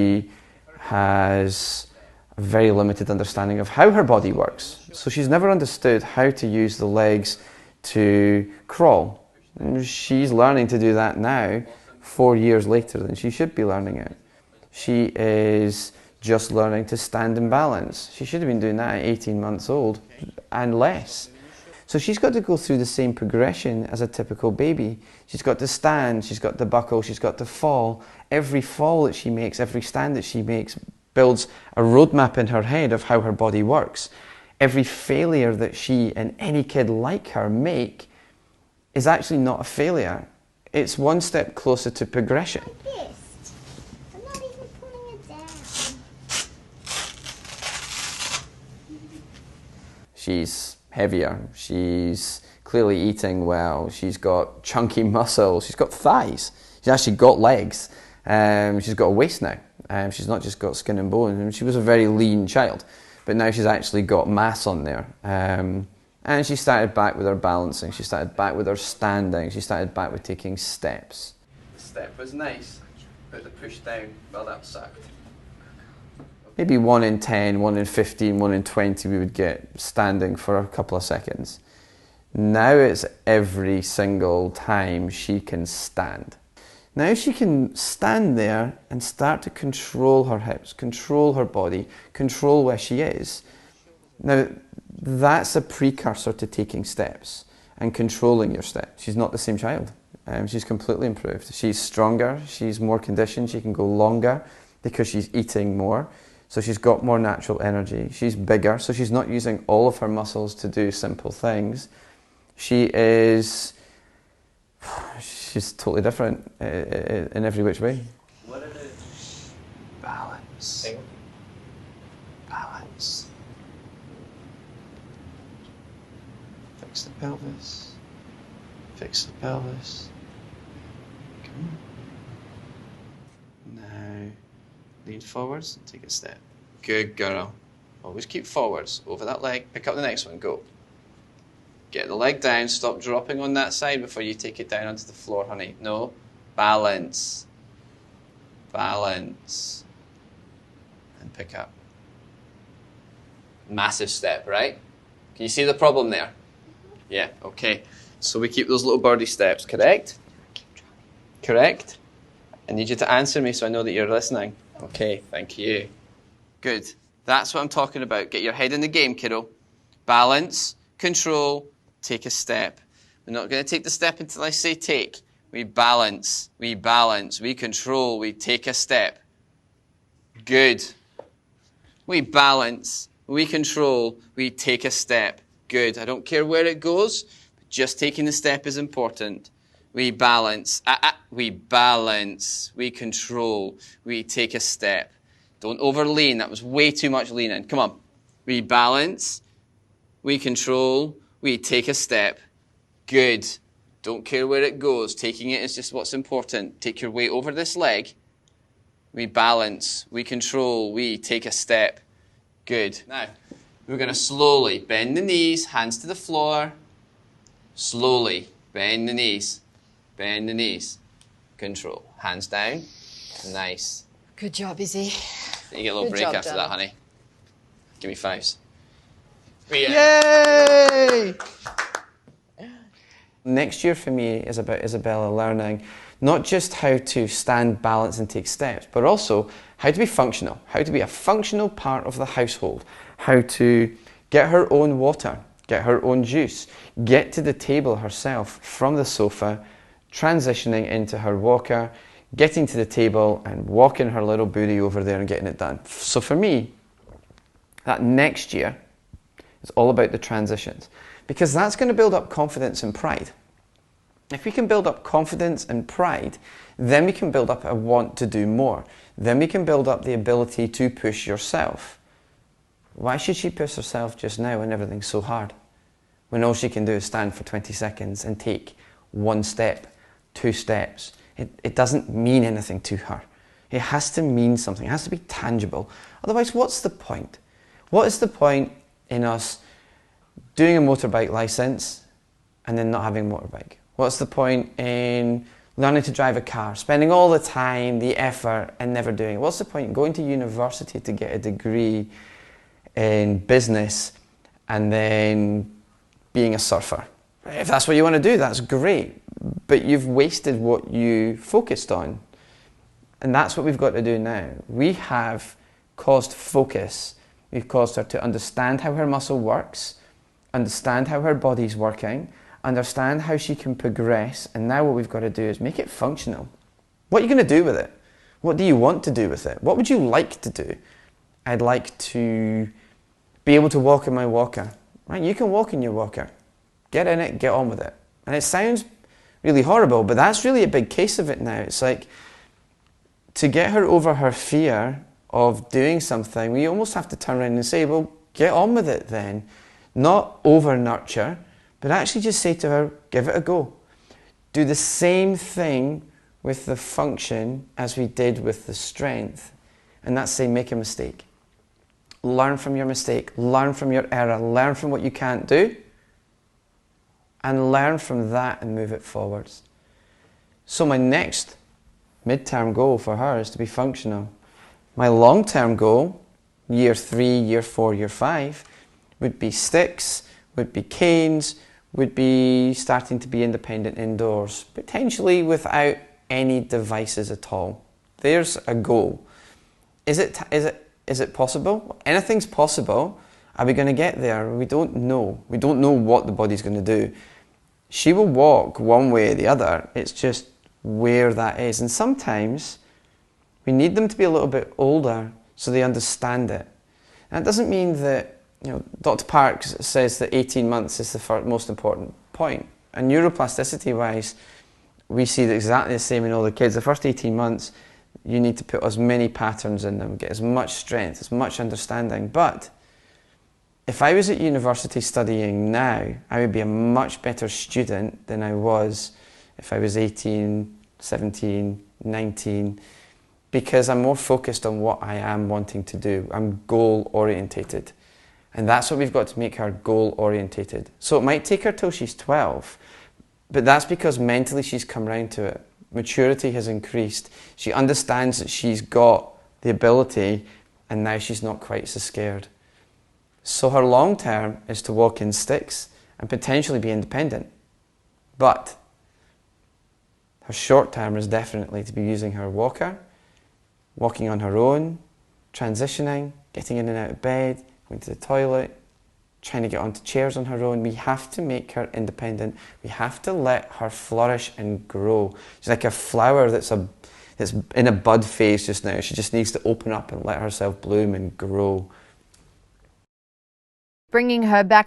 She has a very limited understanding of how her body works. So she's never understood how to use the legs to crawl. And she's learning to do that now, 4 years later than she should be learning it. She is just learning to stand and balance. She should have been doing that at 18 months old and less. So she's got to go through the same progression as a typical baby. She's got to stand, she's got to buckle, she's got to fall. Every fall that she makes, every stand that she makes builds a roadmap in her head of how her body works. Every failure that she and any kid like her make is actually not a failure. It's one step closer to progression. I'm not even pulling it down. She's heavier, she's clearly eating well, she's got chunky muscles, she's got thighs, she's actually got legs, she's got a waist now, she's not just got skin and bones. She was a very lean child, but now she's actually got mass on there. And she started back with her balancing, she started back with her standing, she started back with taking steps. The step was nice, but the push down, well, that sucked. Maybe 1 in 10, 1 in 15, 1 in 20 we would get standing for a couple of seconds. Now it's every single time she can stand. Now she can stand there and start to control her hips, control her body, control where she is. Now that's a precursor to taking steps and controlling your steps. She's not the same child. She's completely improved. She's stronger, she's more conditioned, she can go longer because she's eating more. So she's got more natural energy. She's bigger, so she's not using all of her muscles to do simple things. She's totally different in every which way. What it is? Balance. Balance. Fix the pelvis. Fix the pelvis. Come on. Now, lean forwards and take a step. Good girl. Always keep forwards. Over that leg. Pick up the next one. Go. Get the leg down. Stop dropping on that side before you take it down onto the floor, honey. No. Balance. Balance. And pick up. Massive step, right? Can you see the problem there? Yeah, okay. So we keep those little birdie steps, correct? Correct? I need you to answer me so I know that you're listening. Okay, thank you. Good. That's what I'm talking about. Get your head in the game, kiddo. Balance, control, take a step. We're not going to take the step until I say take. We balance, we control, we take a step. Good. We balance, we control, we take a step. Good. I don't care where it goes, but just taking the step is important. We balance, we control, we take a step. Don't over lean, that was way too much leaning. Come on. We balance, we control, we take a step. Good. Don't care where it goes, taking it is just what's important. Take your weight over this leg. We balance, we control, we take a step. Good. Now, we're going to slowly bend the knees, hands to the floor. Slowly bend the knees. Bend the knees. Control. Hands down. Nice. Good job, Izzy. You get a little Good break job, after that, darling. honey. Give me fives. Yay! Next year for me is about Isabella learning not just how to stand, balance and take steps, but also how to be functional, how to be a functional part of the household, how to get her own water, get her own juice, get to the table herself from the sofa, transitioning into her walker, getting to the table and walking her little booty over there and getting it done. So for me, that next year is all about the transitions, because that's going to build up confidence and pride. If we can build up confidence and pride, then we can build up a want to do more. Then we can build up the ability to push yourself. Why should she push herself just now when everything's so hard? When all she can do is stand for 20 seconds and take 1 step, 2 steps. It doesn't mean anything to her. It has to mean something. It has to be tangible. Otherwise, what's the point? What is the point in us doing a motorbike license and then not having a motorbike? What's the point in learning to drive a car, spending all the time, the effort, and never doing it. What's the point in going to university to get a degree in business and then being a surfer? If that's what you want to do, that's great, but you've wasted what you focused on. And that's what we've got to do now. We have caused focus. We've caused her to understand how her muscle works, understand how her body's working, understand how she can progress, and now what we've got to do is make it functional. What are you going to do with it? What do you want to do with it? What would you like to do? I'd like to be able to walk in my walker. Right? You can walk in your walker. Get in it, get on with it. And it sounds really horrible, but that's really a big case of it now. It's like, to get her over her fear of doing something, we almost have to turn around and say, well, get on with it then. Not over-nurture, but actually just say to her, give it a go. Do the same thing with the function as we did with the strength. And that's say, make a mistake. Learn from your mistake, learn from your error, learn from what you can't do, and learn from that and move it forwards. So my next midterm goal for her is to be functional. My long-term goal, year 3, year 4, year 5, would be sticks, would be canes, would be starting to be independent indoors, potentially without any devices at all. There's a goal. Is it possible? Anything's possible. Are we going to get there? We don't know. We don't know what the body's going to do. She will walk one way or the other. It's just where that is. And sometimes we need them to be a little bit older so they understand it. And it doesn't mean that, Dr. Parks says that 18 months is the most important point. And neuroplasticity wise, we see exactly the same in all the kids. The first 18 months, you need to put as many patterns in them, get as much strength, as much understanding. But if I was at university studying now, I would be a much better student than I was if I was 18, 17, 19, because I'm more focused on what I am wanting to do. I'm goal orientated. And that's what we've got to make her goal orientated. So it might take her till she's 12, but that's because mentally she's come round to it. Maturity has increased. She understands that she's got the ability and now she's not quite so scared. So her long term is to walk in sticks and potentially be independent. But her short term is definitely to be using her walker, walking on her own, transitioning, getting in and out of bed, going to the toilet, trying to get onto chairs on her own. We have to make her independent. We have to let her flourish and grow. She's like a flower that's in a bud phase just now. She just needs to open up and let herself bloom and grow. Bringing her back